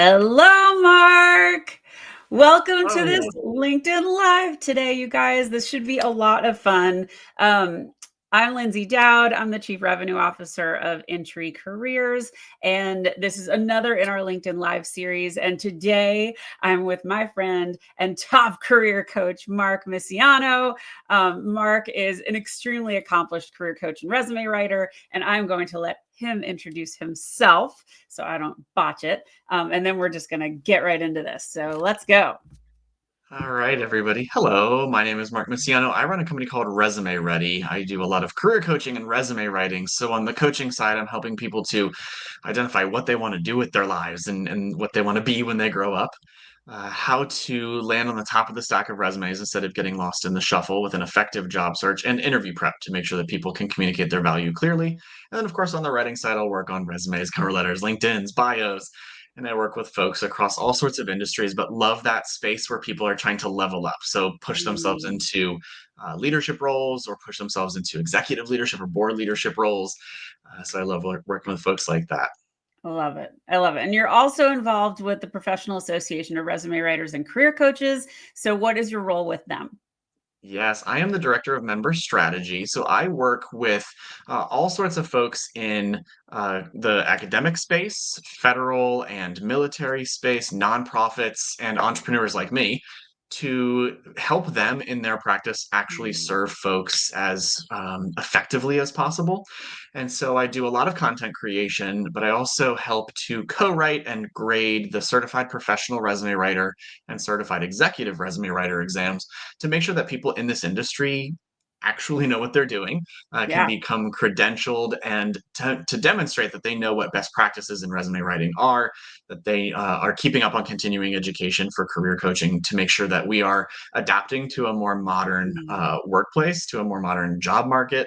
Hello, Mark. Welcome to this Oh, LinkedIn Live today, you guys. This should be a lot of fun. I'm Lindsay Dowd. I'm the Chief Revenue Officer of Intry Careers, and this is another in our LinkedIn Live series. And today I'm with my friend and top career coach, Mark Missiano. Mark is an extremely accomplished career coach and resume writer, and I'm going to let him introduce himself so I don't botch it. And then we're just going to get right into this. So let's go. all right, everybody. Hello, my name is Mark Missiano. I run a company called Resume Ready. I do a lot of career coaching and resume writing. So on the coaching side, I'm helping people to identify what they want to do with their lives and what they want to be when they grow up. How to land on the top of the stack of resumes instead of getting lost in the shuffle with an effective job search and interview prep to make sure that people can communicate their value clearly. And then, of course, on the writing side, I'll work on resumes, cover letters, LinkedIn's, bios, and I work with folks across all sorts of industries, but love that space where people are trying to level up. So push themselves Mm, into leadership roles or push themselves into executive leadership or board leadership roles. So I love working with folks like that. I love it. I love it. And you're also involved with the Professional Association of Resume Writers and Career Coaches. So, what is your role with them? Yes, I am the director of member strategy. So I work with all sorts of folks in the academic space, federal and military space, nonprofits, and entrepreneurs like me to help them in their practice actually Mm, serve folks as effectively as possible. And so I do a lot of content creation, but I also help to co-write and grade the certified professional resume writer and certified executive resume writer exams to make sure that people in this industry actually know what they're doing, can yeah. become credentialed, and to demonstrate that they know what best practices in resume writing are, that they are keeping up on continuing education for career coaching to make sure that we are adapting to a more modern Mm, workplace, to a more modern job market.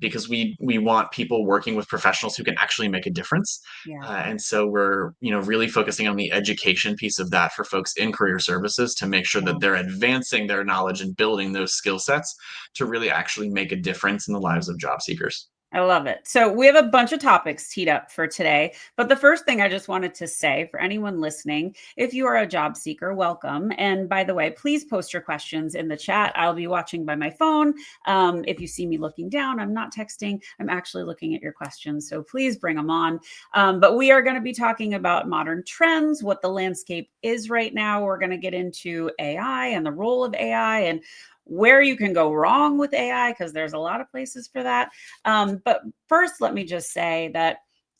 Because we want people working with professionals who can actually make a difference, yeah. and so we're really focusing on the education piece of that for folks in career services to make sure Yeah. that they're advancing their knowledge and building those skill sets to really actually make a difference in the lives of job seekers. I love it. So, we have a bunch of topics teed up for today. But the first thing I just wanted to say for anyone listening, if you are a job seeker, welcome. And by the way, please post your questions in the chat. I'll be watching by my phone. If you see me looking down, I'm not texting, I'm actually looking at your questions. So, please bring them on. But we are going to be talking about modern trends, what the landscape is right now. We're going to get into AI and the role of AI and where you can go wrong with AI, because there's a lot of places for that. But first, let me just say that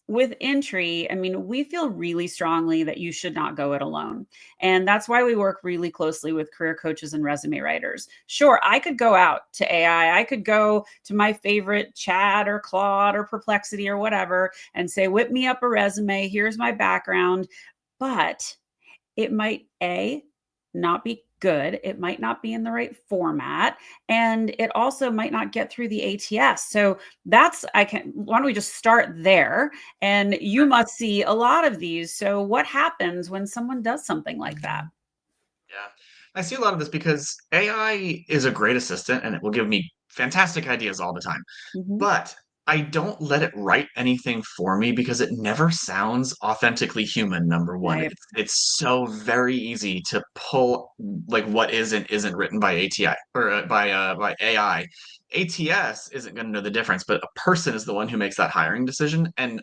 with Intry, I mean, we feel really strongly that you should not go it alone. And that's why we work really closely with career coaches and resume writers. Sure, I could go out to AI, I could go to my favorite chat or Claude or Perplexity or whatever and say, whip me up a resume, here's my background. But it might not be good, it might not be in the right format, and it also might not get through the ATS. So that's I can why don't we just start there? And you must see a lot of these. So what happens when someone does something like that? Yeah. I see a lot of this because AI is a great assistant and it will give me fantastic ideas all the time. Mhm. But I don't let it write anything for me because it never sounds authentically human, number one. Right. It's so very easy to pull like what is and isn't written by ATI or by AI. ATS isn't going to know the difference, but a person is the one who makes that hiring decision. And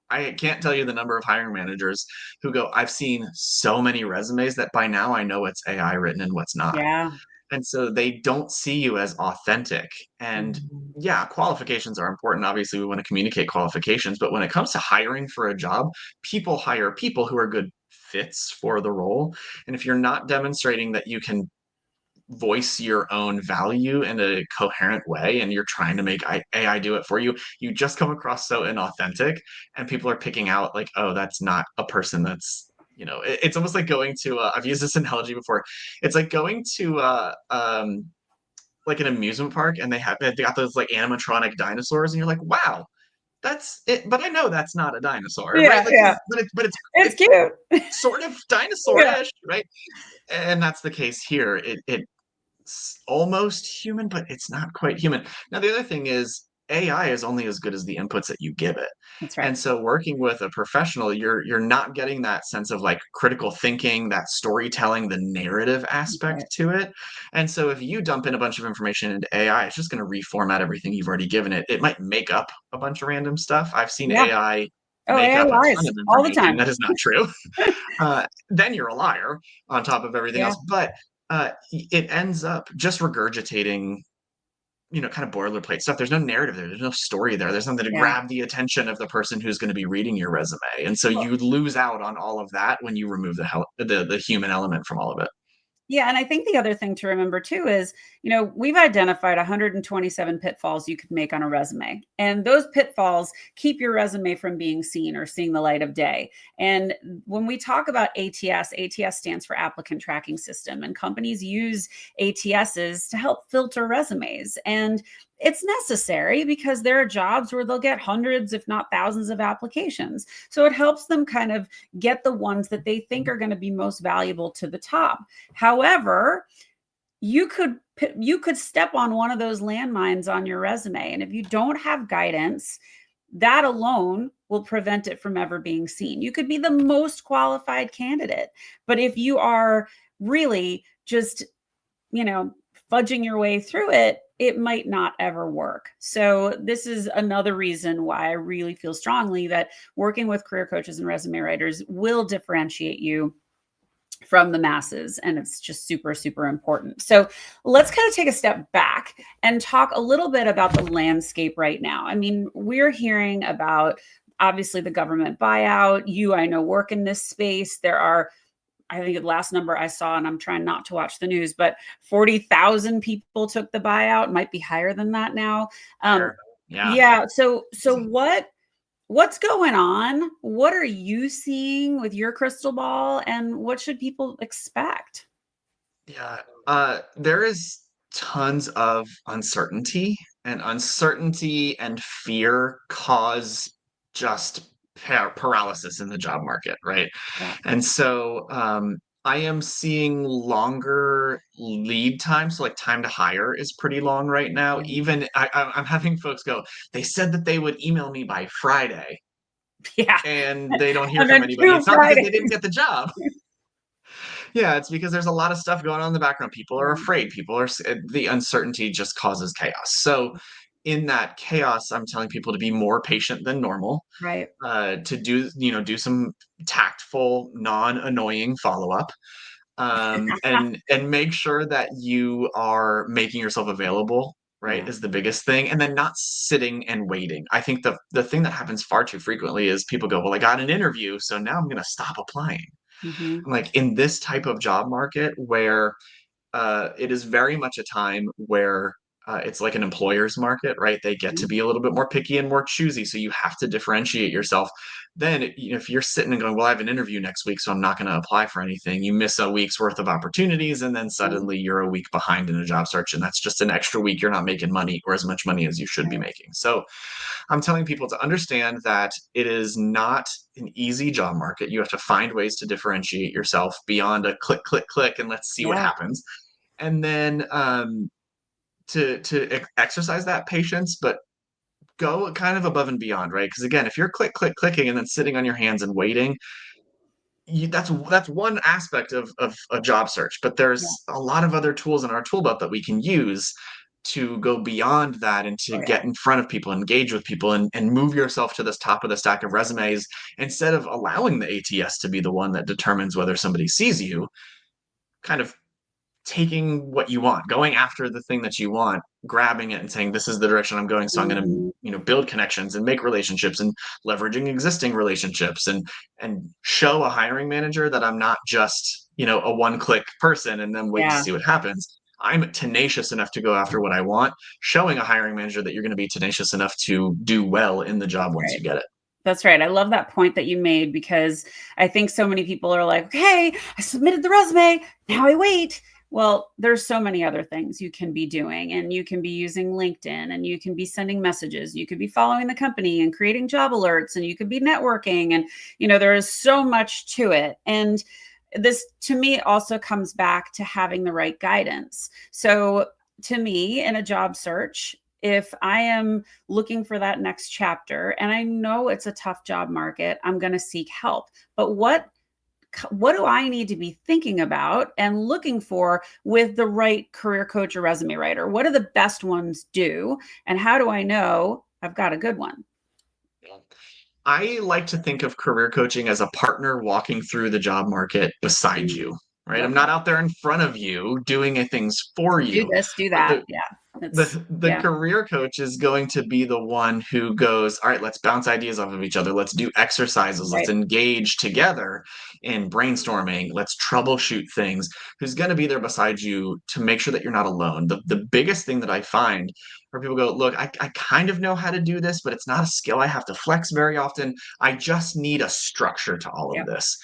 I can't tell you the number of hiring managers who go, I've seen so many resumes that by now I know what's AI written and what's not. Yeah. And so they don't see you as authentic. And Mhm. yeah, qualifications are important. Obviously, we want to communicate qualifications, but when it comes to hiring for a job, people hire people who are good fits for the role. And if you're not demonstrating that you can voice your own value in a coherent way and you're trying to make AI do it for you, you just come across so inauthentic and people are picking out like, oh, that's not a person that's it's almost like going to I've used this analogy before. It's like going to like an amusement park and they got those like animatronic dinosaurs and you're like, wow, that's it, but I know that's not a dinosaur, right? Yeah, Like yeah. but It's it's cute. sort of Yeah. dinosaur-ish, right? And that's the case here. It's almost human, but it's not quite human. Now, the other thing is AI is only as good as the inputs that you give it. That's right. And so working with a professional, you're not getting that sense of like critical thinking, that storytelling, the narrative That's aspect right. to it. And so if you dump in a bunch of information into AI, it's just going to reformat everything you've already given it. It might make up a bunch of random stuff. I've seen Yeah. AI Oh, make AI up a ton lies of all the information time. that is not true. Then you're a liar on top of everything Yeah. else. But it ends up just regurgitating, kind of boilerplate stuff. There's no narrative there. There's no story there. There's nothing to Yeah. grab the attention of the person who's going to be reading your resume. And so Well, you lose out on all of that when you remove the human element from all of it. yeah, and I think the other thing to remember too is, we've identified 127 pitfalls you could make on a resume. And those pitfalls keep your resume from being seen or seeing the light of day. And when we talk about ATS stands for Applicant Tracking System, and companies use ATSs to help filter resumes. And it's necessary because there are jobs where they'll get hundreds, if not thousands, of applications. So it helps them kind of get the ones that they think are going to be most valuable to the top. However, you could step on one of those landmines on your resume, and if you don't have guidance, that alone will prevent it from ever being seen. You could be the most qualified candidate, but if you are really just, fudging your way through it, it might not ever work. So this is another reason why I really feel strongly that working with career coaches and resume writers will differentiate you from the masses. And it's just super, super important. So let's kind of take a step back and talk a little bit about the landscape right now. I mean, we're hearing about obviously the government buyout. I know, work in this space. There are, I think the last number I saw, and I'm trying not to watch the news, but 40,000 people took the buyout. Might be higher than that now. Higher. Yeah. Yeah. So what's going on? What are you seeing with your crystal ball, and what should people expect? Yeah. There is tons of uncertainty, and uncertainty and fear cause just paralysis in the job market, right? Yeah. And so I am seeing longer lead time. So, like, time to hire is pretty long right now. Yeah. Even I'm having folks go, they said that they would email me by Friday, Yeah. and they don't hear And from then anybody. two It's not because they didn't Fridays. get the job. Yeah, it's because there's a lot of stuff going on in the background. People are Yeah. afraid. The uncertainty just causes chaos. So, in that chaos, I'm telling people to be more patient than normal, Right. to do some tactful, non-annoying follow-up, and make sure that you are making yourself available, right, Yeah. is the biggest thing, and then not sitting and waiting. I think the thing that happens far too frequently is people go, well, I got an interview, so now I'm going to stop applying. Hmm. Like, in this type of job market where it is very much a time where it's like an employer's market, right? They get to be a little bit more picky and more choosy, so you have to differentiate yourself. Then, if you're sitting and going, "Well, I have an interview next week, so I'm not going to apply for anything," you miss a week's worth of opportunities, and then Yeah. suddenly you're a week behind in a job search, and that's just an extra week you're not making money or as much money as you should be Right. making. So, I'm telling people to understand that it is not an easy job market. You have to find ways to differentiate yourself beyond a click, click, click, and let's see what Yeah. happens. And then to exercise that patience, but go kind of above and beyond, right? Because again, if you're clicking and then sitting on your hands and waiting, that's one aspect of a job search. But Yeah. there's a lot of other tools in our tool belt that we can use to go beyond that and to Oh, yeah. get in front of people, engage with people, and move yourself to this top of the stack of resumes instead of allowing the ATS to be the one that determines whether somebody sees you. Kind of taking what you want, going after the thing that you want, grabbing it and saying, this is the direction I'm going. So I'm going to, Mhm. build connections and make relationships and leveraging existing relationships and show a hiring manager that I'm not just, a one-click person and then wait to Yeah. see what happens. I'm tenacious enough to go after what I want, showing a hiring manager that you're going to be tenacious enough to do well in the job That's once right. you get it. That's right. I love that point that you made because I think so many people are like, okay, I submitted the resume. Now I wait. Well, there's so many other things you can be doing, and you can be using LinkedIn, and you can be sending messages. You could be following the company and creating job alerts, and you could be networking. And, there is so much to it. And this, to me, also comes back to having the right guidance. So, to me, in a job search, if I am looking for that next chapter and I know it's a tough job market, I'm going to seek help. But what do I need to be thinking about and looking for with the right career coach or resume writer? What do the best ones do? And how do I know I've got a good one? I like to think of career coaching as a partner walking through the job market beside Mm, you, right? I'm okay. not out there in front of you doing things for Do you, this, do but that. Yeah. It's, the yeah, career coach is going to be the one who goes, all right, let's bounce ideas off of each other, let's do exercises, let's right. engage together in brainstorming, let's troubleshoot things, who's going to be there beside you to make sure that you're not alone. The biggest thing that I find where people go, look, I kind of know how to do this, but it's not a skill I have to flex very often. I just need a structure to all of Yep. this.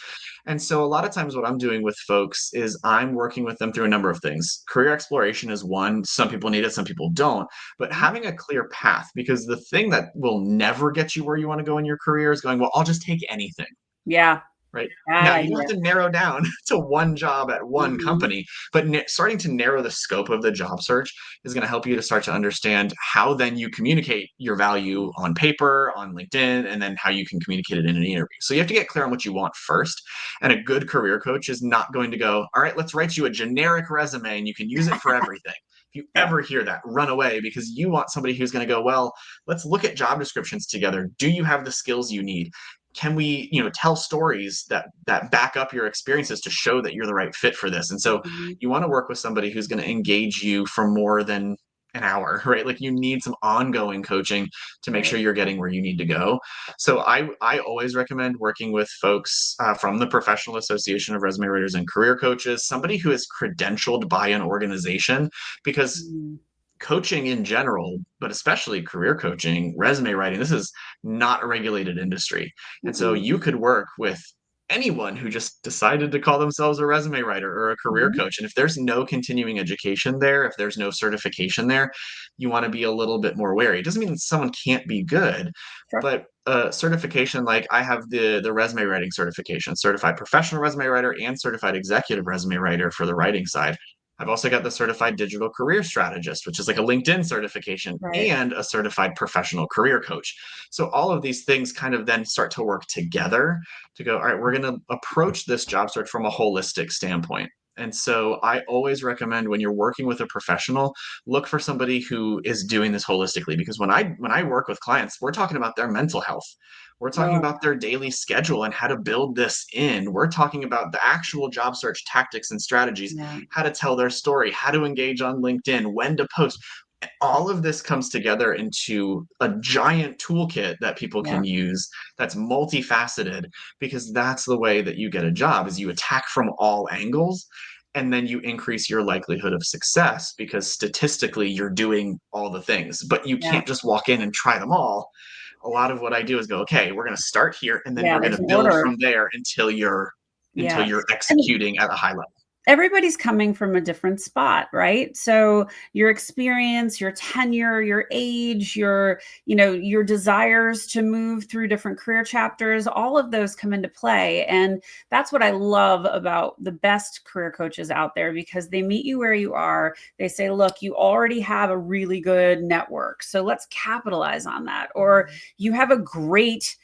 And so a lot of times what I'm doing with folks is I'm working with them through a number of things. Career exploration is one. Some people need it, some people don't. But Mhm. having a clear path, because the thing that will never get you where you want to go in your career is going, well, I'll just take anything. Yeah. Right. Bad Now, you don't have idea. to narrow down to one job at one Mhm. company, but starting to narrow the scope of the job search is going to help you to start to understand how then you communicate your value on paper, on LinkedIn, and then how you can communicate it in an interview. So you have to get clear on what you want first. And a good career coach is not going to go, all right, let's write you a generic resume and you can use it for everything. If you Yeah. ever hear that, run away, because you want somebody who's going to go, well, let's look at job descriptions together. Do you have the skills you need? Can we, tell stories that back up your experiences to show that you're the right fit for this? And so Mhm. you want to work with somebody who's going to engage you for more than an hour, right? Like, you need some ongoing coaching to make Right. sure you're getting where you need to go. So I always recommend working with folks from the Professional Association of Resume Writers and Career Coaches, somebody who is credentialed by an organization, because Mm. coaching in general, but especially career coaching, resume writing, this is not a regulated industry. And so Mm-mm. you could work with anyone who just decided to call themselves a resume writer or a career Mhm. coach. And if there's no continuing education there, if there's no certification there, you want to be a little bit more wary. It doesn't mean that someone can't be good, Sure. but certification, like I have the resume writing certification, certified professional resume writer and certified executive resume writer for the writing side. I've also got the certified digital career strategist, which is like a LinkedIn certification, Right. and a certified professional career coach. So all of these things kind of then start to work together to go, all right, we're going to approach this job search from a holistic standpoint. And so I always recommend, when you're working with a professional, look for somebody who is doing this holistically, because when I work with clients, we're talking about their mental health. We're talking Oh, about their daily schedule and how to build this in. We're talking about the actual job search tactics and strategies, yeah. how to tell their story, how to engage on LinkedIn, when to post. All of this comes together into a giant toolkit that people Yeah. can use, that's multifaceted, because that's the way that you get a job, is you attack from all angles, and then you increase your likelihood of success, because statistically you're doing all the things, but you Yeah. can't just walk in and try them all. A lot of what I do is go, okay, we're going to start here, and then Yeah. we're going There's to an build order. from there until Yeah. you're And executing at a high level. everybody's coming from a different spot, right? So your experience, your tenure, your age, your desires to move through different career chapters, all of those come into play. And that's what I love about the best career coaches out there, because they meet you where you are. They say, look, you already have a really good network, so let's capitalize on that. Or you have a great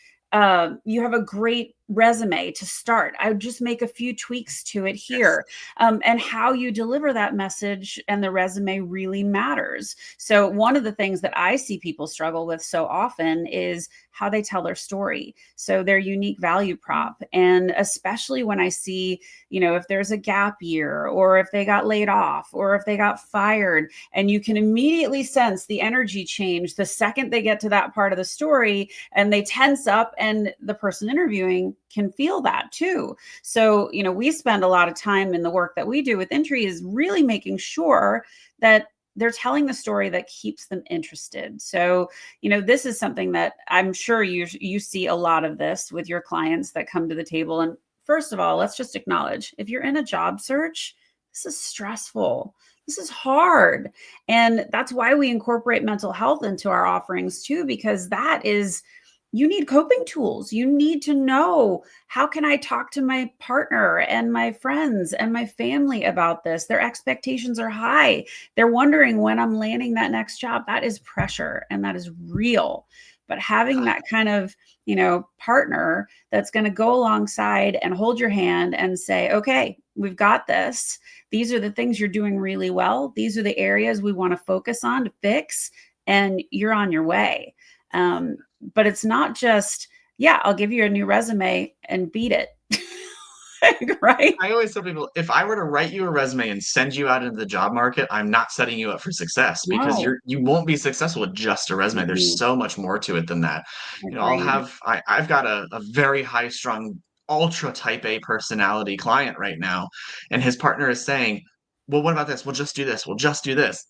resume to start. I would just make a few tweaks to it Yes. here. And how you deliver that message and the resume really matters. So, one of the things that I see people struggle with so often is how they tell their story. So, their unique value prop. And especially when I see, if there's a gap year, or if they got laid off, or if they got fired, and you can immediately sense the energy change the second they get to that part of the story, and they tense up, and the person interviewing can feel that too. So, we spend a lot of time in the work that we do with Intry is really making sure that they're telling the story that keeps them interested. So, this is something that I'm sure you see a lot of this with your clients that come to the table. And first of all, let's just acknowledge, if you're in a job search, this is stressful. This is hard. And that's why we incorporate mental health into our offerings too, because that is you need coping tools. You need to know, how can I talk to my partner and my friends and my family about this? Their expectations are high. They're wondering when I'm landing that next job. That is pressure and that is real. But having that kind of, partner that's going to go alongside and hold your hand and say, okay, we've got this. These are the things you're doing really well. These are the areas we want to focus on to fix, and you're on your way. But it's not just, yeah, I'll give you a new resume and beat it. Right? I always tell people, if I were to write you a resume and send you out into the job market, I'm not setting you up for success, because No. you won't be successful with just a resume. There's Mhm. so much more to it than that. Agreed. I've got a very high strung ultra type A personality client right now, and his partner is saying, well, what about this? We'll just do this. We'll just do this.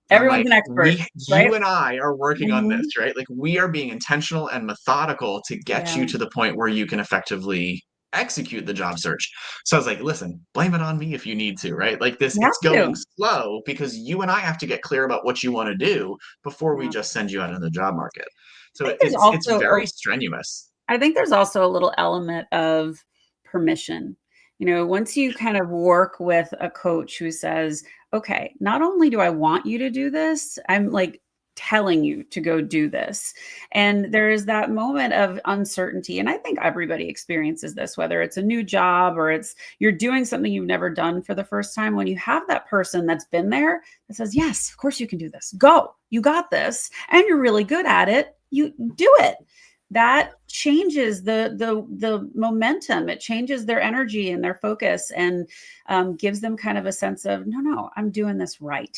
And I'm Everyone's like, an expert, right? you and I are working on this, Mhm. right? Like, we are being intentional and methodical to get Yeah, you to the point where you can effectively execute the job search. So I was like, listen, blame it on me if you need to, right? Like, this, you it's have going to. slow because you and I have to get clear about what you want to do before we Yeah. just send you out in the job market. I So think there's it's also very strenuous. I think there's also a little element of permission. Once you kind of work with a coach who says, okay, not only do I want you to do this, I'm like telling you to go do this. And there is that moment of uncertainty. And I think everybody experiences this, whether it's a new job or it's you're doing something you've never done for the first time. When you have that person that's been there that says, yes, of course you can do this. Go, you got this. And you're really good at it. You do it. That changes the momentum. It changes their energy and their focus, and gives them kind of a sense of, no, I'm doing this right.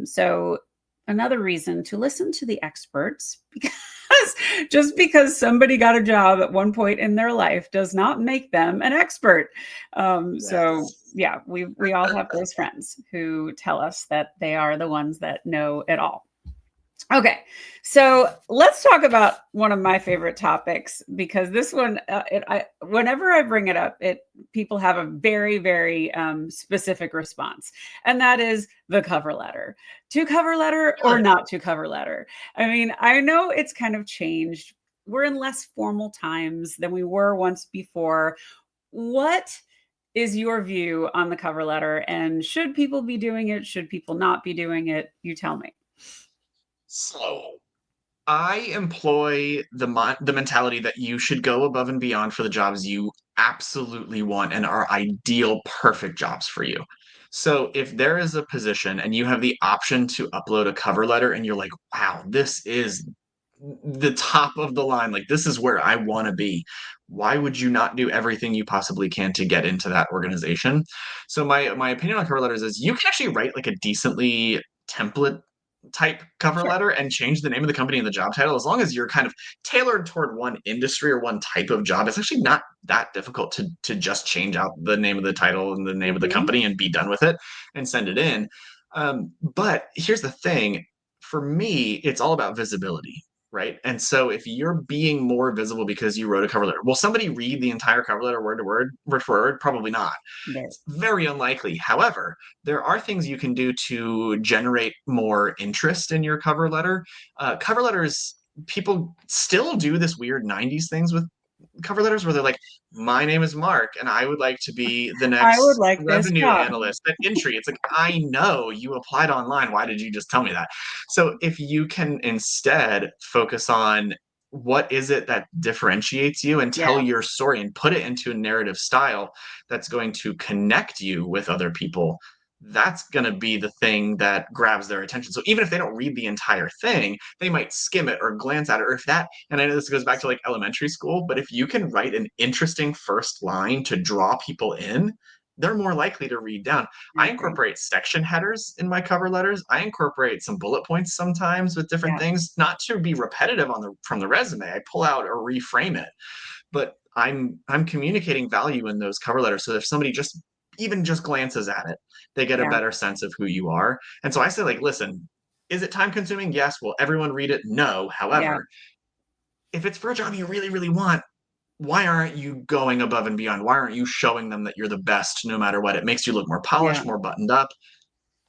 So another reason to listen to the experts, because just because somebody got a job at one point in their life does not make them an expert. So Yes. yeah, we all have those friends who tell us that they are the ones that know it all. Okay, so let's talk about one of my favorite topics, because this one, whenever I bring it up, people have a very, very specific response, and that is the cover letter. To cover letter or Really? not to cover letter? I mean, I know it's kind of changed. We're in less formal times than we were once before. What is your view on the cover letter, and should people be doing it? Should people not be doing it? You tell me. So I employ the mentality that you should go above and beyond for the jobs you absolutely want and are ideal, perfect jobs for you. So if there is a position and you have the option to upload a cover letter and you're like, wow, this is the top of the line, like this is where I want to be, why would you not do everything you possibly can to get into that organization? So my opinion on cover letters is you can actually write like a decently template type cover Sure. letter and change the name of the company and the job title, as long as you're kind of tailored toward one industry or one type of job. It's actually not that difficult to just change out the name of the title and the name of the Mhm. company and be done with it and send it in. But here's the thing: for me, it's all about visibility. Right. And so if you're being more visible because you wrote a cover letter, will somebody read the entire cover letter word to word, word for word? Probably not. There. It's very unlikely. However, there are things you can do to generate more interest in your cover letter. Cover letters, people still do this weird 90s things with cover letters where they're like, my name is Mark and I would like to be the I would next like this revenue job. analyst at Intry. It's like, I know you applied online. Why did you just tell me that? So if you can instead focus on what is it that differentiates you and tell Yeah, your story and put it into a narrative style that's going to connect you with other people, that's going to be the thing that grabs their attention. So even if they don't read the entire thing, they might skim it or glance at it. Or if that, and I know this goes back to like elementary school, but if you can write an interesting first line to draw people in, they're more likely to read down. I I agree. incorporate section headers in my cover letters. I incorporate some bullet points sometimes with different Yeah, things, not to be repetitive on the from the resume. I pull out or reframe it, but I'm communicating value in those cover letters. So if somebody just even just glances at it, they get a yeah, better sense of who you are. And so I say, like, listen, is it time consuming? Yes. Will everyone read it? No. yeah, However, if it's for a job you really, really want, why aren't you going above and beyond? Why aren't you showing them that you're the best no matter what? It makes you look more yeah. polished, more buttoned up.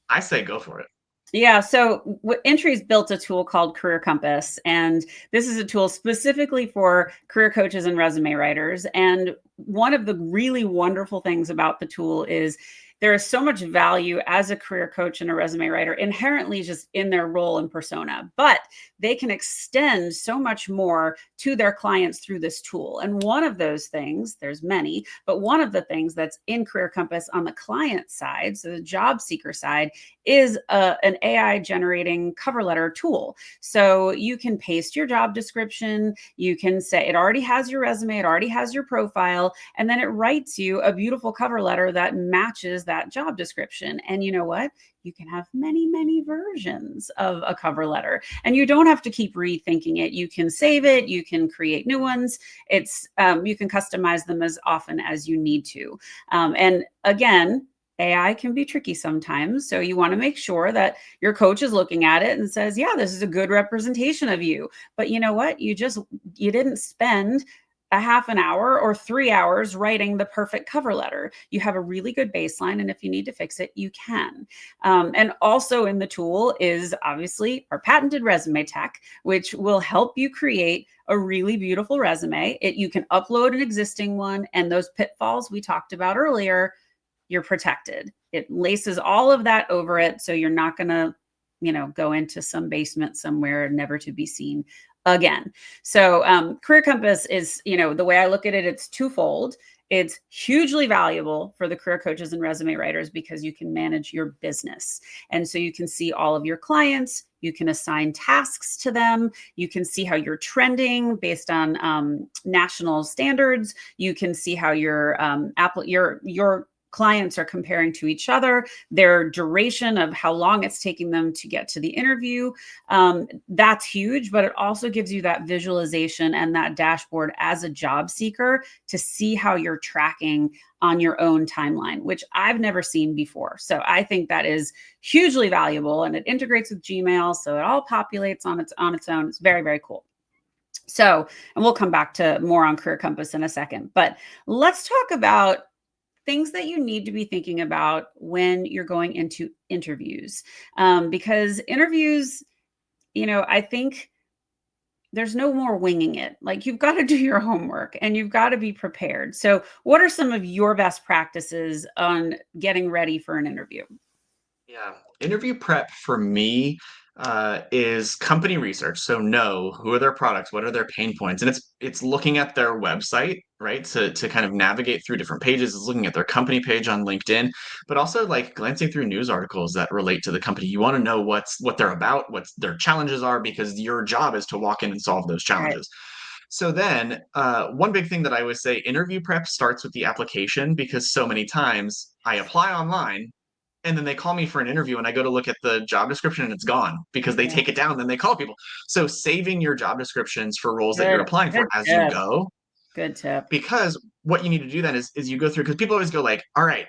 I say go for it. Yeah, so Intry's built a tool called Career Compass, and this is a tool specifically for career coaches and resume writers. And one of the really wonderful things about the tool is there is so much value as a career coach and a resume writer inherently just in their role and persona, but they can extend so much more to their clients through this tool. And one of those things, there's many, but one of the things that's in Career Compass on the client side, so the job seeker side, is an AI generating cover letter tool. So you can paste your job description, you can say it already has your resume, it already has your profile, and then it writes you a beautiful cover letter that matches that job description. And you know what? You can have many, many versions of a cover letter, and you don't have to keep rethinking it. You can save it, you can create new ones. It's you can customize them as often as you need to. And again, AI can be tricky sometimes. So you want to make sure that your coach is looking at it and says, yeah, this is a good representation of you. But you know what? You didn't spend a half an hour or 3 hours writing the perfect cover letter. You have a really good baseline. And if you need to fix it, you can. And also in the tool is obviously our patented resume tech, which will help you create a really beautiful resume. You can upload an existing one, and those pitfalls we talked about earlier, you're protected. It laces all of that over it. So you're not going to, go into some basement somewhere never to be seen again. So Career Compass is, the way I look at it, it's twofold. It's hugely valuable for the career coaches and resume writers because you can manage your business. And so you can see all of your clients, you can assign tasks to them, you can see how you're trending based on national standards, you can see how your clients are comparing to each other, their duration of how long it's taking them to get to the interview. That's huge, but it also gives you that visualization and that dashboard as a job seeker to see how you're tracking on your own timeline, which I've never seen before. So I think that is hugely valuable, and it integrates with Gmail, so it all populates on its own. It's very, very cool. So, and we'll come back to more on Career Compass in a second, but let's talk about things that you need to be thinking about when you're going into interviews. Because interviews, I think there's no more winging it. Like, you've got to do your homework and you've got to be prepared. So what are some of your best practices on getting ready for an interview? Yeah, interview prep for me is company research. So know who are their products, what are their pain points, and it's looking at their website, right? To kind of navigate through different pages. It's looking at their company page on LinkedIn, but also like glancing through news articles that relate to the company. You want to know what they're about, what their challenges are, because your job is to walk in and solve those Right. challenges. So then, one big thing that I always say, interview prep starts with the application because so many times I apply online and then they call me for an interview and I go to look at the job description and it's gone because they Yeah. take it down, then they call people. So saving your job descriptions for roles that you're Good. applying Good for as you tip. go, Good tip. because what you need to do then is you go through, because people always go like, all right,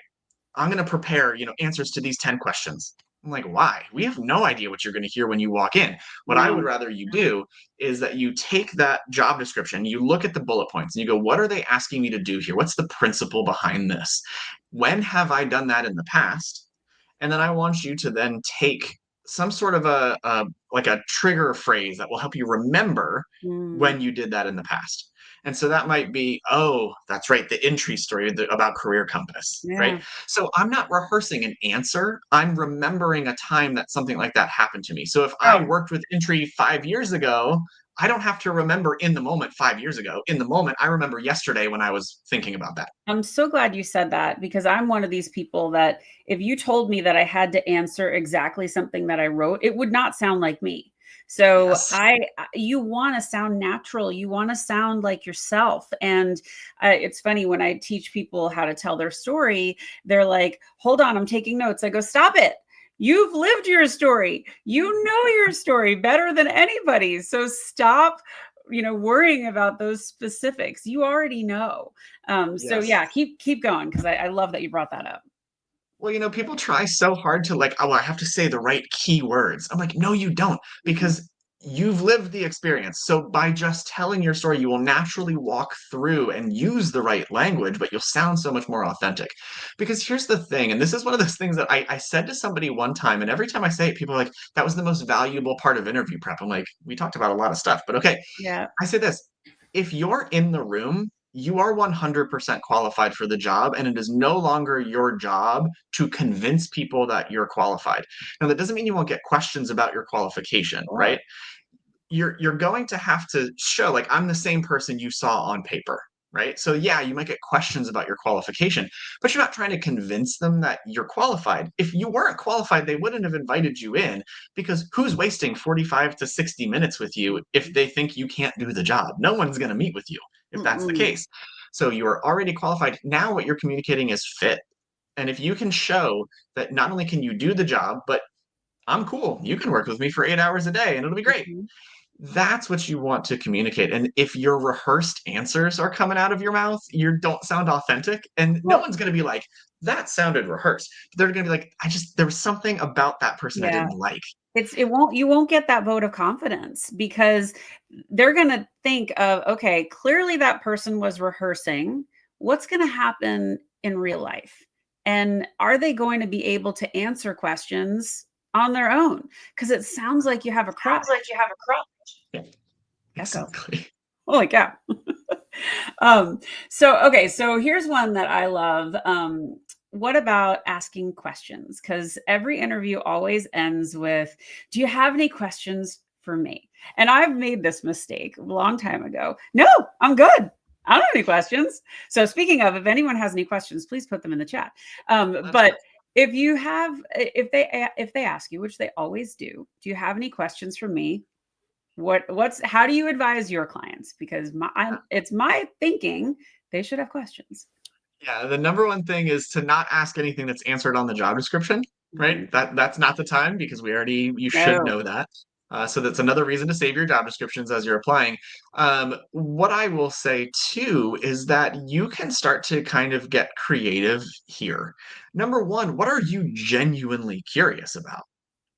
I'm going to prepare, answers to these 10 questions. I'm like, why? We have no idea what you're going to hear when you walk in. What I would No. rather you do is that you take that job description, you look at the bullet points, and you go, what are they asking me to do here? What's the principle behind this? When have I done that in the past? And then I want you to then take some sort of a like a trigger phrase that will help you remember Mm, when you did that in the past. And so that might be, oh, that's right, the Intry story about Career Compass, right? yeah. So I'm not rehearsing an answer. I'm remembering a time that something like that happened to me. So if I Oh, worked with Intry 5 years ago, I don't have to remember in the moment 5 years ago. In the moment, I remember yesterday when I was thinking about that. I'm so glad you said that, because I'm one of these people that if you told me that I had to answer exactly something that I wrote, it would not sound like me. So Yes. you want to sound natural. You want to sound like yourself. And it's funny when I teach people how to tell their story, they're like, hold on, I'm taking notes. I go, stop it. You've lived your story. You know your story better than anybody. So stop, worrying about those specifics. You already know. So Yes. yeah, keep going, because I love that you brought that up. Well, people try so hard to like, oh, I have to say the right keywords. I'm like, no, you don't, Mhm. because you've lived the experience. So by just telling your story, you will naturally walk through and use the right language, but you'll sound so much more authentic. Because here's the thing, and this is one of those things that I said to somebody one time, and every time I say it, people are like, that was the most valuable part of interview prep. I'm like, we talked about a lot of stuff, but okay. Yeah. I say this, if you're in the room, you are 100% qualified for the job, and it is no longer your job to convince people that you're qualified. Now, that doesn't mean you won't get questions about your qualification, right? Sure. You're going to have to show like I'm the same person you saw on paper, right? So yeah, you might get questions about your qualification, but you're not trying to convince them that you're qualified. If you weren't qualified, they wouldn't have invited you in, because who's wasting 45 to 60 minutes with you if they think you can't do the job? No one's going to meet with you if that's the Mm-mm. case. So you are already qualified. Now what you're communicating is fit. And if you can show that not only can you do the job, but I'm cool. You can work with me for 8 hours a day and it'll be great. Mhm. That's what you want to communicate. And if your rehearsed answers are coming out of your mouth, you don't sound authentic. And no Well, one's going to be like, that sounded rehearsed. They're going to be like, there was something about that person I yeah. didn't like. You won't get that vote of confidence because they're going to think of, okay, clearly that person was rehearsing. What's going to happen in real life? And are they going to be able to answer questions on their own? Because it sounds like you have a crutch. Sounds like you have a crutch. Yeah, Echo. exactly. Holy cow. um, so here's one that I love. What about asking questions? Because every interview always ends with, do you have any questions for me? And I've made this mistake a long time ago. No, I'm good. I don't have any questions. So speaking of, if anyone has any questions, please put them in the chat. That's But if you have, if they ask you, which they always do you have any questions for me? How do you advise your clients? Because it's my thinking they should have questions. Yeah, the number one thing is to not ask anything that's answered on the job description, right? Mhm. That's not the time because you should No. know that. So that's another reason to save your job descriptions as you're applying. What I will say too is that you can start to kind of get creative here. Number one, what are you genuinely curious about?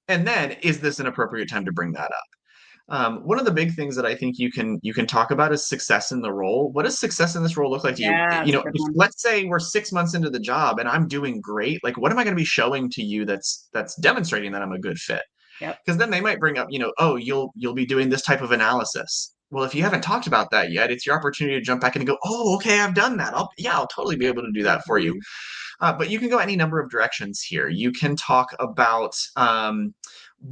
And then, is this an appropriate time to bring that up? One of the big things that I think you can talk about is success in the role. What does success in this role look like to you? Yeah, You it's a know, good if one. let's say we're 6 months into the job and I'm doing great, like what am I going to be showing to you that's demonstrating that I'm a good fit? Yep. Because then they might bring up, oh, you'll be doing this type of analysis. Well, if you haven't talked about that yet, it's your opportunity to jump back in and go, oh, okay, I've done that. I'll totally be able to do that for you. Mhm. But you can go any number of directions here. You can talk about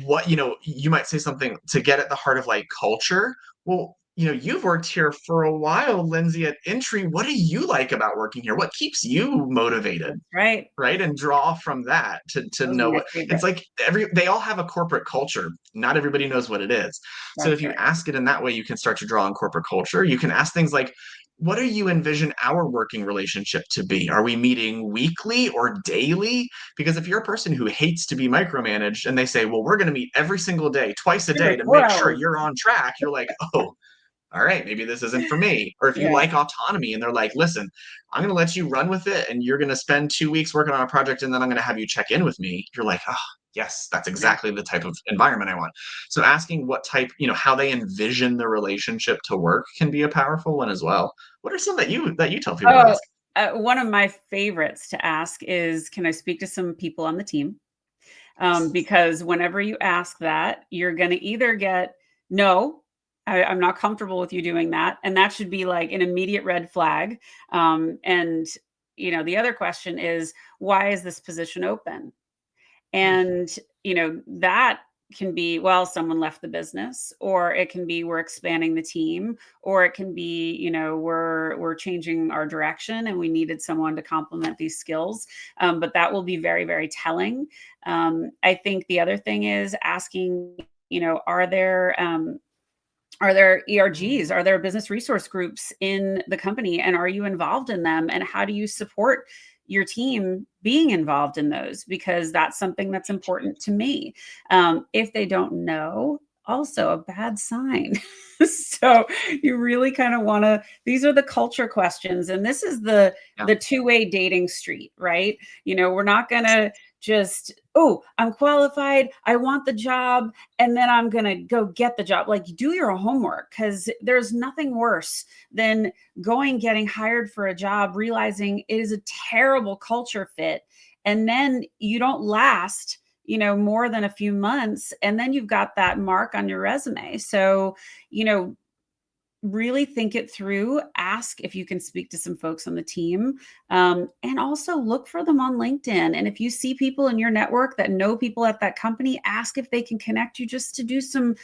what, you might say something to get at the heart of like culture. Well, you've worked here for a while, Lindsay, at Intry. What do you like about working here? What keeps you motivated? That's right. Right, and draw from that to Those are know my what it's favorite. like. They all have a corporate culture. Not everybody knows what it is. So if That's you right. ask it in that way, you can start to draw on corporate culture. You can ask things like, what do you envision our working relationship to be? Are we meeting weekly or daily? Because if you're a person who hates to be micromanaged and they say, well, we're going to meet every single day, twice a day Every to four make sure hours. you're on track, you're like, oh, all right, maybe this isn't for me. Or if you Yeah. like autonomy and they're like, listen, I'm going to let you run with it and you're going to spend 2 weeks working on a project and then I'm going to have you check in with me. You're like, oh, yes, that's Yeah. exactly the type of environment I want. So asking what type, how they envision the relationship to work can be a powerful one as well. What are some that you tell people to Oh, ask? one of my favorites to ask is, can I speak to some people on the team? Because whenever you ask that, you're going to either get no, I'm not comfortable with you doing that, and that should be like an immediate red flag. And the other question is, why is this position open? And that can be, well, someone left the business, or it can be we're expanding the team, or it can be we're changing our direction and we needed someone to complement these skills. But that will be very, very telling. I think the other thing is asking, are there ERGs? Are there business resource groups in the company? And are you involved in them? And how do you support your team being involved in those? Because that's something that's important to me. If they don't know, also a bad sign. So you really kind of want to, these are the culture questions. And this is the Yeah. two-way dating street, right? We're not going to just, oh, I'm qualified, I want the job, and then I'm going to go get the job. Like, do your homework, because there's nothing worse than getting hired for a job, realizing it is a terrible culture fit, and then you don't last more than a few months, and then you've got that mark on your resume. So, you know, really think it through. Ask if you can speak to some folks on the team, and also look for them on LinkedIn. And if you see people in your network that know people at that company, ask if they can connect you, just to do some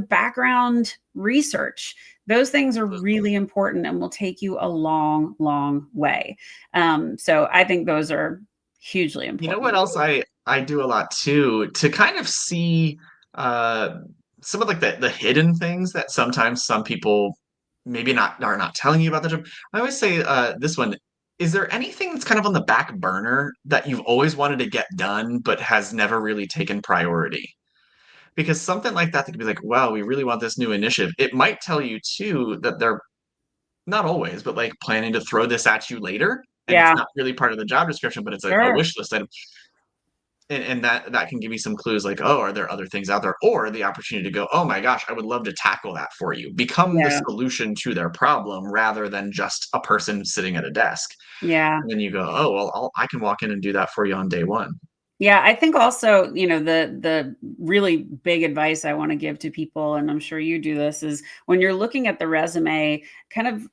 background research. Those things are really important and will take you a long, long way. So I think those are hugely You know what important. else I do a lot too, to kind of see uh some of like the hidden things that sometimes some people maybe not are not telling you about the job. I always say this one, is there anything that's kind of on the back burner that you've always wanted to get done but has never really taken priority? Because something like that could be like, wow, we really want this new initiative. It might tell you too that they're not always, but like planning to throw this at you later. And it's Yeah, not really part of the job description, but it's a sure. wish list item. And that can give you some clues like, oh, are there other things out there? Or the opportunity to go, oh my gosh, I would love to tackle that for you. Become the Yeah, solution to their problem rather than just a person sitting at a desk. yeah. And then you go, oh, well, I can walk in and do that for you on day one. Yeah, I think also, the really big advice I want to give to people, and I'm sure you do this, is when you're looking at the resume, kind of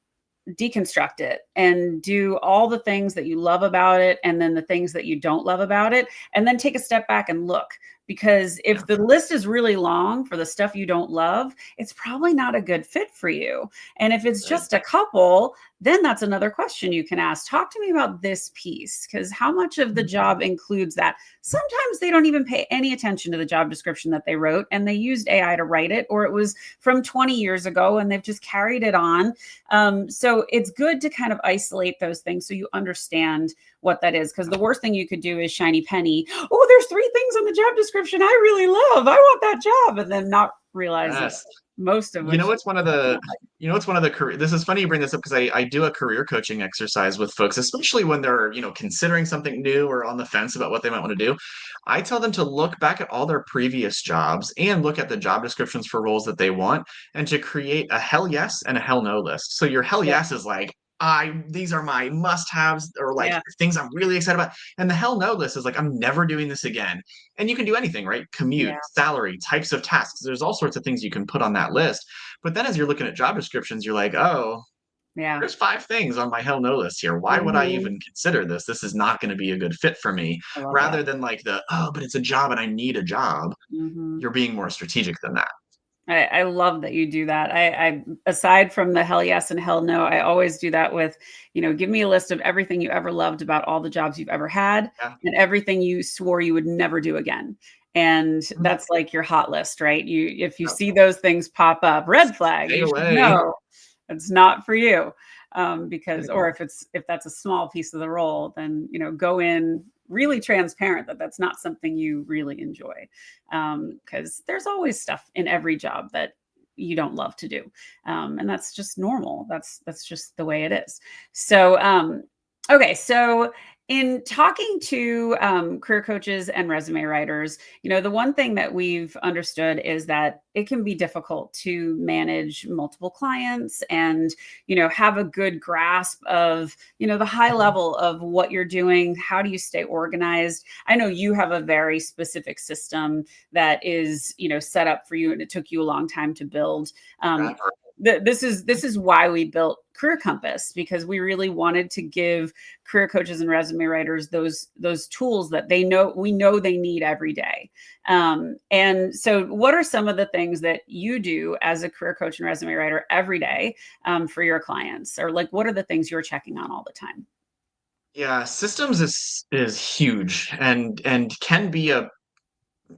deconstruct it and do all the things that you love about it, and then the things that you don't love about it, and then take a step back and look. Because Yeah, if the list is really long for the stuff you don't love, it's probably not a good fit for you. And if it's right. just a couple, then that's another question you can ask. Talk to me about this piece, because how much of the Mhm. job includes that? Sometimes they don't even pay any attention to the job description that they wrote, and they used AI to write it, or it was from 20 years ago and they've just carried it on. So it's good to kind of isolate those things so you understand what that is. Because the worst thing you could do is shiny penny. Oh, there's 3 things on the job description I really love. I want that job. And then not realize that Yes. most of You know which what's one of that's the not like. you know what's one of the career this is funny you bring this up because I do a career coaching exercise with folks, especially when they're, considering something new or on the fence about what they might want to do. I tell them to look back at all their previous jobs and look at the job descriptions for roles that they want and to create a hell yes and a hell no list. So your hell Yeah. yes is like, I these are my must-haves or like Yeah. things I'm really excited about. And the hell no list is like, I'm never doing this again. And you can do anything, right? Yeah. Commute, salary, types of tasks. There's all sorts of things you can put on that list. But then as you're looking at job descriptions, you're like, oh, Yeah. there's 5 things on my hell no list here. Why would I Hmm. even consider this? This is not going to be a good fit for me. I love that. Rather than like oh, but it's a job and I need a job. Hmm. You're being more strategic than that. I love that you do that. I aside from the hell yes and hell no, I always do that with, give me a list of everything you ever loved about all the jobs you've ever had, Yeah. and everything you swore you would never do again. And Mhm. that's like your hot list, right? If you Yeah. see those things pop up, red flag, Stay you should away. know it's not for you. Because, or if that's a small piece of the role, then go in really transparent that that's not something you really enjoy. Because there's always stuff in every job that you don't love to do, and that's just normal. That's just the way it is. So, okay, so in talking to career coaches and resume writers, the one thing that we've understood is that it can be difficult to manage multiple clients and have a good grasp of the high level of what you're doing. How do you stay organized? I know you have a very specific system that is set up for you, and it took you a long time to build. um, Forever. this is why we built Career Compass, because we really wanted to give career coaches and resume writers those tools that we know they need every day. And so what are some of the things that you do as a career coach and resume writer every day, for your clients? Or like, what are the things you're checking on all the time? Yeah, systems is huge and can be a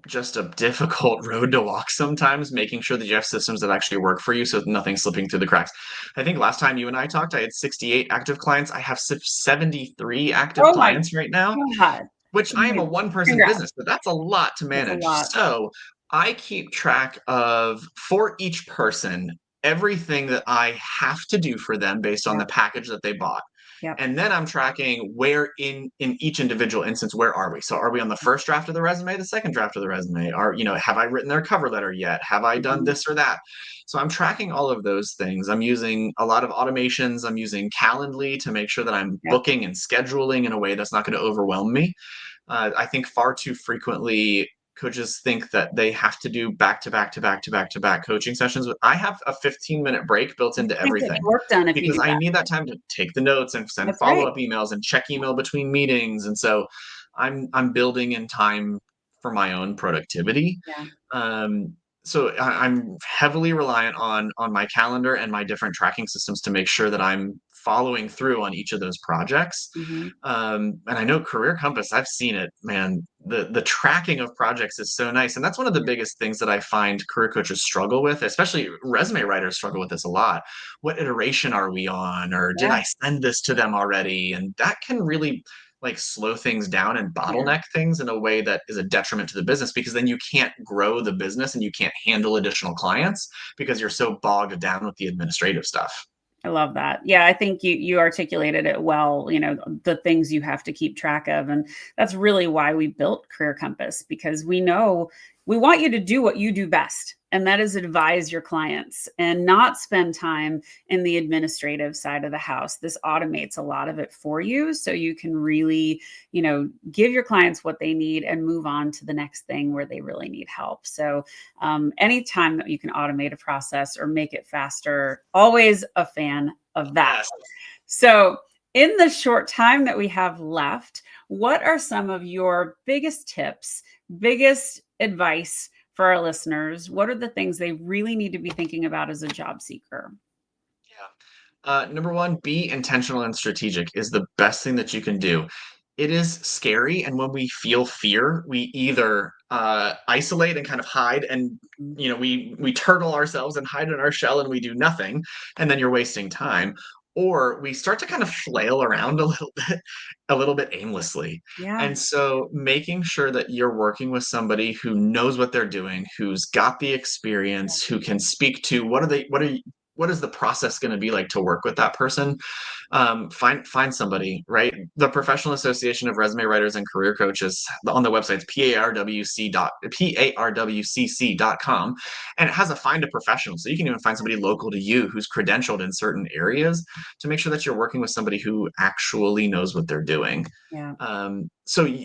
just a difficult road to walk sometimes, making sure that you have systems that actually work for you so nothing's slipping through the cracks. I think last time you and I talked, I had 68 active clients. I have 73 active Oh my clients right now, God. which I am a Dude, one person congrats. business, but that's a lot to That's a manage. lot. So I keep track of, for each person, everything that I have to do for them based on Yeah. the package that they bought. Yep. And then I'm tracking where in each individual instance, where are we? So are we on the first draft of the resume, the second draft of the resume? Have I written their cover letter yet? Have I done Mhm. this or that? So I'm tracking all of those things. I'm using a lot of automations. I'm using Calendly to make sure that I'm Yep. booking and scheduling in a way that's not going to overwhelm me. I think far too frequently coaches think that they have to do back to back to back to back to back coaching sessions. I have a 15-minute break built You into can't get everything your work done if you because do I that. need that time to take the notes and send That's follow right. up emails and check email between meetings. And so I'm building in time for my own productivity. Yeah. Um, I'm heavily reliant on my calendar and my different tracking systems to make sure that I'm following through on each of those projects. Mhm. And I know Career Compass, I've seen it, man. The tracking of projects is so nice, and that's one of the biggest things that I find career coaches struggle with, especially resume writers struggle with this a lot. What iteration are we on, or did Yeah. I send this to them already? And that can really like slow things down and Yeah. bottleneck things in a way that is a detriment to the business because then you can't grow the business and you can't handle additional clients because you're so bogged down with the administrative stuff. I love that. Yeah, I think you articulated it well, the things you have to keep track of. And that's really why we built Career Compass, because we know we want you to do what you do best. And that is advise your clients and not spend time in the administrative side of the house. This automates a lot of it for you. So you can really, give your clients what they need and move on to the next thing where they really need help. So anytime that you can automate a process or make it faster, always a fan of that. Yes. So, in the short time that we have left, what are some of your biggest tips, biggest advice for our listeners? What are the things they really need to be thinking about as a job seeker? Yeah. Number one, be intentional and strategic is the best thing that you can do. It is scary, and when we feel fear, we either isolate and kind of hide, and Mm. we turtle ourselves and hide in our shell, and we do nothing, and then you're wasting time. Or we start to kind of flail around a little bit aimlessly. Yeah, And so, making sure that you're working with somebody who knows what they're doing, who's got the experience, who can speak to what is the process going to be like to work with that person. Find somebody, right? The Professional Association of Resume Writers and Career Coaches, on the website parwcc.com, and it has a find a professional, so you can even find somebody local to you who's credentialed in certain areas to make sure that you're working with somebody who actually knows what they're doing. yeah,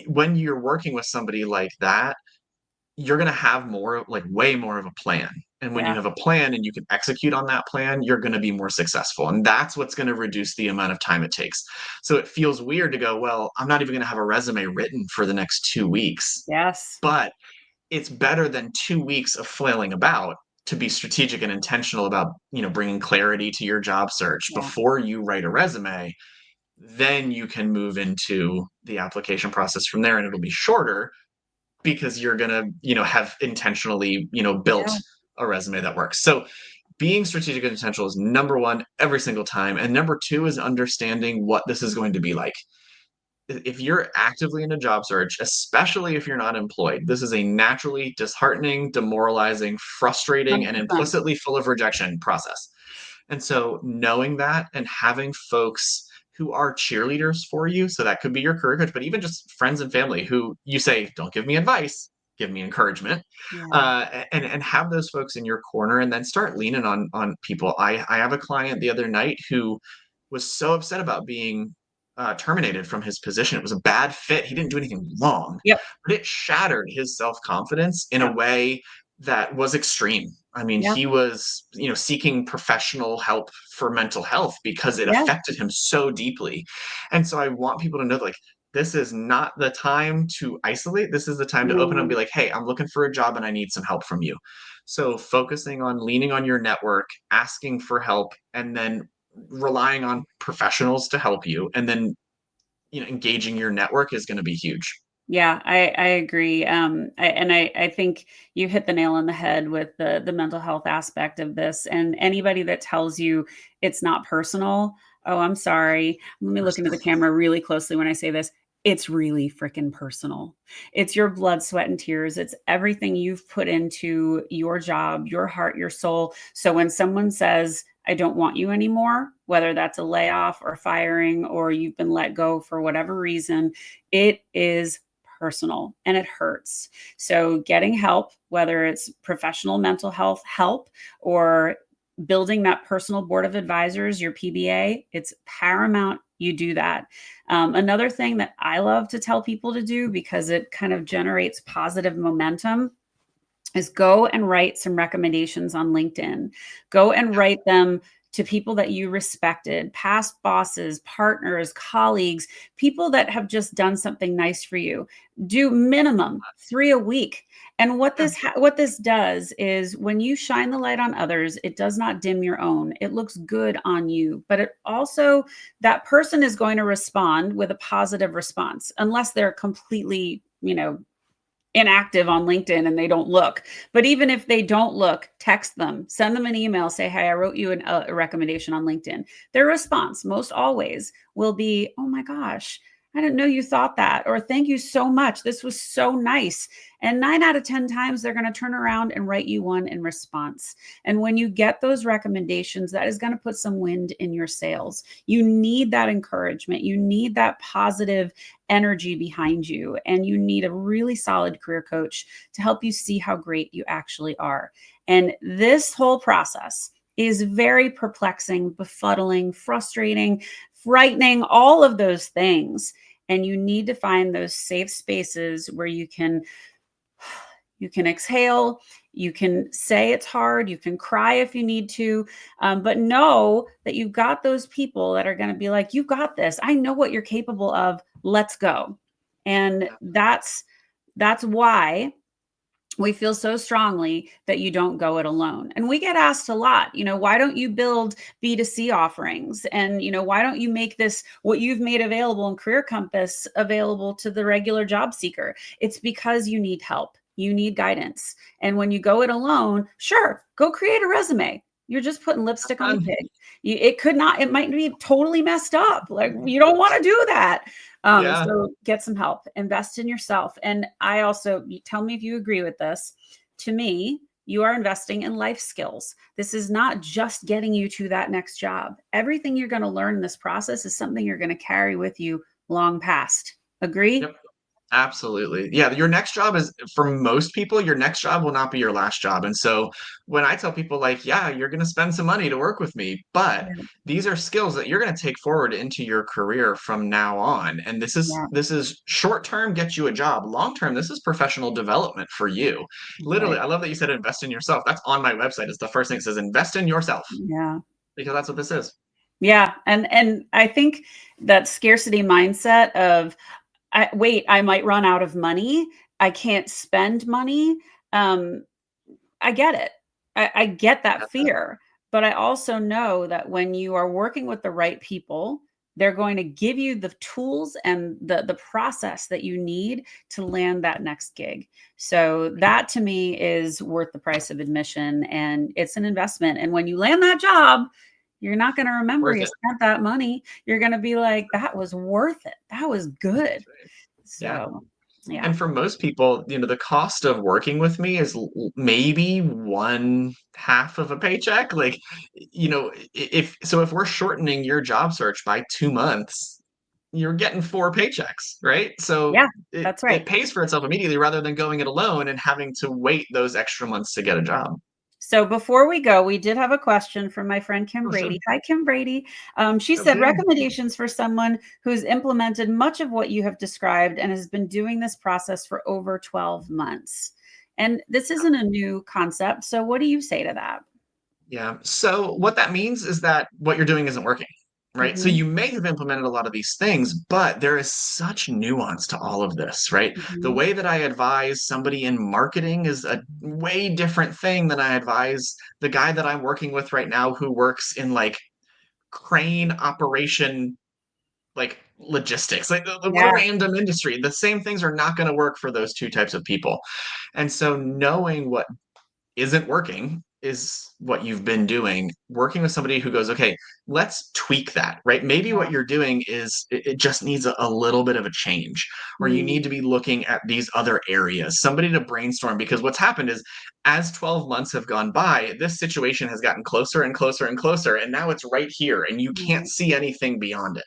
When you're working with somebody like that, you're going to have way more of a plan. And when yeah, you have a plan and you can execute on that plan, you're going to be more successful. And that's what's going to reduce the amount of time it takes. So it feels weird to go, well, I'm not even going to have a resume written for the next 2 weeks. yes, But it's better than 2 weeks of flailing about to be strategic and intentional about, bringing clarity to your job search yeah, before you write a resume. Then you can move into the application process from there, and it'll be shorter because you're going to have intentionally built yeah, a resume that works. So being strategic and intentional is number one every single time, and number two is understanding what this is going to be like. If you're actively in a job search, especially if you're not employed, this is a naturally disheartening, demoralizing, frustrating, and 100%. implicitly full of rejection process. And so knowing that and having folks who are cheerleaders for you, so that could be your career coach, but even just friends and family who you say, don't give me advice, give me encouragement, Yeah, and have those folks in your corner, and then start leaning on people. I have a client the other night who was so upset about being terminated from his position. It was a bad fit. He didn't do anything wrong, yep, but it shattered his self confidence in a yep, way that was extreme. I mean, yep, he was, seeking professional help for mental health because it yeah, affected him so deeply. And so I want people to know, like, this is not the time to isolate. This is the time to open up and no, be like, hey, I'm looking for a job and I need some help from you. So focusing on leaning on your network, asking for help, and then relying on professionals to help you, and then engaging your network is going to be huge. yeah, I agree. I think you hit the nail on the head with the mental health aspect of this. And anybody that tells you it's not personal, oh, I'm sorry. Let me look into the camera really closely when I say this. It's really freaking personal. It's your blood, sweat, and tears. It's everything you've put into your job, your heart, your soul. So when someone says, I don't want you anymore, whether that's a layoff or firing or you've been let go for whatever reason, it is personal and it hurts. So, getting help, whether it's professional mental health help or building that personal board of advisors, your PBA, it's paramount you do that. Another thing that I love to tell people to do because it kind of generates positive momentum is go and write some recommendations on LinkedIn. Go and Yeah. write them to people that you respected, past bosses, partners, colleagues, people that have just done something nice for you. Do minimum 3 a week. And Yeah. what this does is when you shine the light on others, it does not dim your own. It looks good on you, but it also that person is going to respond with a positive response unless they're completely, inactive on LinkedIn and they don't look. But even if they don't look, text them, send them an email, say, "Hey, I wrote you a recommendation on LinkedIn." Their response, most always, will be, "Oh my gosh, I didn't know you thought that," or "Thank you so much. This was so nice." And 9 out of 10 times, they're going to turn around and write you one in response. And when you get those recommendations, that is going to put some wind in your sails. You need that encouragement. You need that positive energy behind you. And you need a really solid career coach to help you see how great you actually are. And this whole process is very perplexing, befuddling, frustrating, frightening, all of those things. And you need to find those safe spaces where you can exhale, you can say it's hard, you can cry if you need to, but know that you've got those people that are going to be like, "You got this. I know what you're capable of. Let's go." And Yeah. that's why we feel so strongly that you don't go it alone. And we get asked a lot, why don't you build B2C offerings? And, why don't you make this, what you've made available in Career Compass, available to the regular job seeker? It's because you need help. You need guidance. And when you go it alone, sure, go create a resume. You're just putting lipstick on the Fun. pig. It might be totally messed up. Like, you don't want to do that. Yeah. So get some help, invest in yourself. And I also, tell me if you agree with this. To me, you are investing in life skills. This is not just getting you to that next job. Everything you're going to learn in this process is something you're going to carry with you long past. Agree? Yep. Absolutely. Yeah, your next job is for most people, your next job will not be your last job. And so when I tell people like, yeah, you're going to spend some money to work with me, but Yeah. these are skills that you're going to take forward into your career from now on. And Yeah. this is short term get you a job. Long term, this is professional development for you. Literally, Right. I love that you said invest in yourself. That's on my website. It's the first thing that says invest in yourself Yeah. because that's what this is. Yeah. And I think that scarcity mindset of, I might run out of money. I can't spend money. Um, I get it. I get that Yeah. fear, but I also know that when you are working with the right people, they're going to give you the tools and the process that you need to land that next gig. So that to me is worth the price of admission and it's an investment. And when you land that job, you're not going to remember Worth you it. spent that money. You're going to be like, that was worth it. That was good. That's right. Yeah. So, yeah. And for most people, the cost of working with me is maybe one half of a paycheck. Like, if we're shortening your job search by 2 months, you're getting four paychecks, right? So Yeah, that's right. it pays for itself immediately rather than going it alone and having to wait those extra months to get a job. So before we go, we did have a question from my friend Kim Oh, sure. Brady. Hi, Kim Brady. She Up, said Kim? recommendations for someone who's implemented much of what you have described and has been doing this process for over 12 months. And this isn't a new concept. So what do you say to that? Yeah. So what that means is that what you're doing isn't working, right? So Hmm. you may have implemented a lot of these things, but there is such nuance to all of this, right? The Hmm. way that I advise somebody in marketing is a way different thing than I advise the guy that I'm working with right now who works in like crane operation, like logistics. Like what a Yeah. random industry. The same things are not going to work for those two types of people. And so knowing what isn't working is what you've been doing, working with somebody who goes, okay, let's tweak that, right? Maybe what Yeah. you're doing is it just needs a little bit of a change, or you Mm, need to be looking at these other areas, somebody to brainstorm. Because what's happened is, as 12 months have gone by, this situation has gotten closer and closer and closer, and now it's right here, and you can't right. see anything beyond it.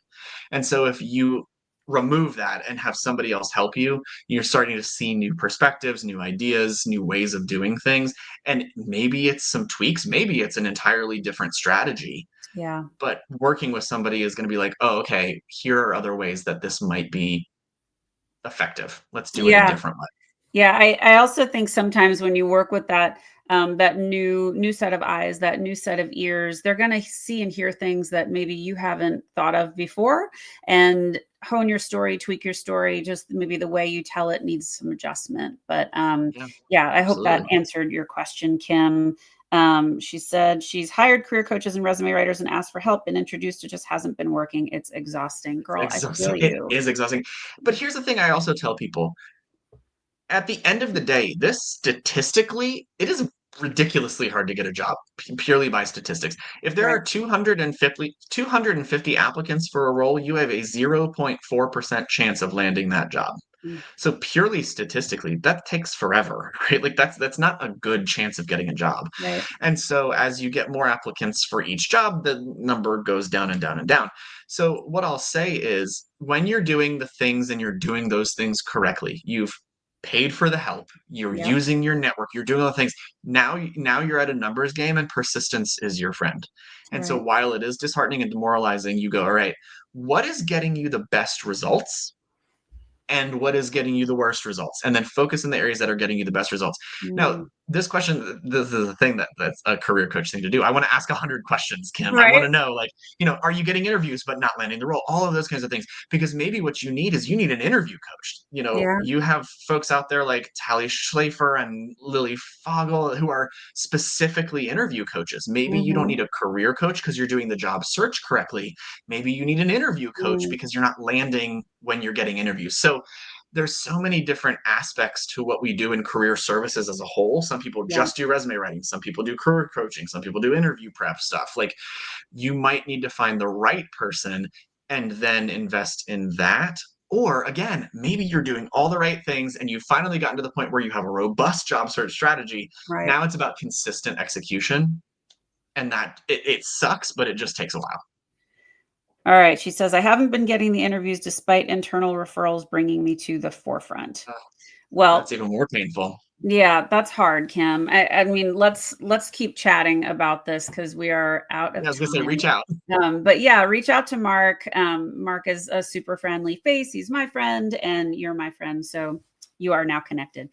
And so if you remove that and have somebody else help you, you're starting to see new perspectives, new ideas, new ways of doing things. And maybe it's some tweaks, maybe it's an entirely different strategy. Yeah. But working with somebody is going to be like, oh, okay, here are other ways that this might be effective. Let's do it a Yeah. different way. Yeah, I also think sometimes when you work with that new set of eyes, that new set of ears, they're going to see and hear things that maybe you haven't thought of before, and hone your story, tweak your story. Just maybe the way you tell it needs some adjustment. But Yeah, yeah, I hope that absolutely. answered your question, Kim. She said she's hired career coaches and resume writers and asked for help and introduced. It just hasn't been working. It's exhausting, It's girl. I exhausting. feel It you. is exhausting. But here's the thing I also tell people, at the end of the day, this statistically, it is ridiculously hard to get a job purely by statistics. If there Right. are 250 applicants for a role, you have a 0.4% chance of landing that job. Mm, So purely statistically, that takes forever, right? Like that's not a good chance of getting a job. right. And so as you get more applicants for each job, the number goes down and down and down. So what I'll say is, when you're doing the things and you're doing those things correctly, you've paid for the help, you're Yep. using your network, you're doing all the things. Now you're at a numbers game, and persistence is your friend. And so Right. while it is disheartening and demoralizing, you go, all right, what is getting you the best results? And what is getting you the worst results, and then focus in the areas that are getting you the best results. Now, Mm. this question, this is the thing that's a career coach thing to do. I want to ask 100 questions, Kim. I want Right. to know, like, are you getting interviews but not landing the role? All of those kinds of things. Because maybe what you need is, you need an interview coach. Yeah. You have folks out there like Tally Schlafer and Lily Fogel who are specifically interview coaches. Maybe you don't Mhm. need a career coach because you're doing the job search correctly. Maybe you need an interview coach Mm. because you're not landing when you're getting interviews. So there's so many different aspects to what we do in career services as a whole. Some people Yeah. just do resume writing, some people do career coaching, some people do interview prep stuff. Like, you might need to find the right person and then invest in that. Or again, maybe you're doing all the right things and you've finally gotten to the point where you have a robust job search strategy. Right. Now it's about consistent execution, and that it sucks, but it just takes a while. All right. She says, I haven't been getting the interviews despite internal referrals bringing me to the forefront. Uh, that's Well, even more painful. yeah, that's hard, Kim. I mean, let's keep chatting about this because we are out Yeah, I of was gonna say, reach time. out. But yeah, reach out to Mark. Mark is a super friendly face. He's my friend, and you're my friend. So you are now connected.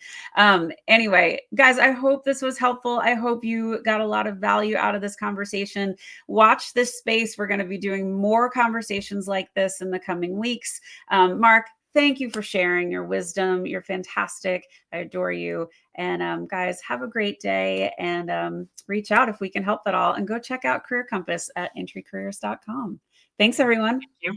Anyway, guys, I hope this was helpful. I hope you got a lot of value out of this conversation. Watch this space. We're going to be doing more conversations like this in the coming weeks. Mark, thank you for sharing your wisdom. You're fantastic. I adore you. And guys, have a great day, and reach out if we can help at all. And go check out Career Compass at intrycareers.com. Thank Thanks, everyone. You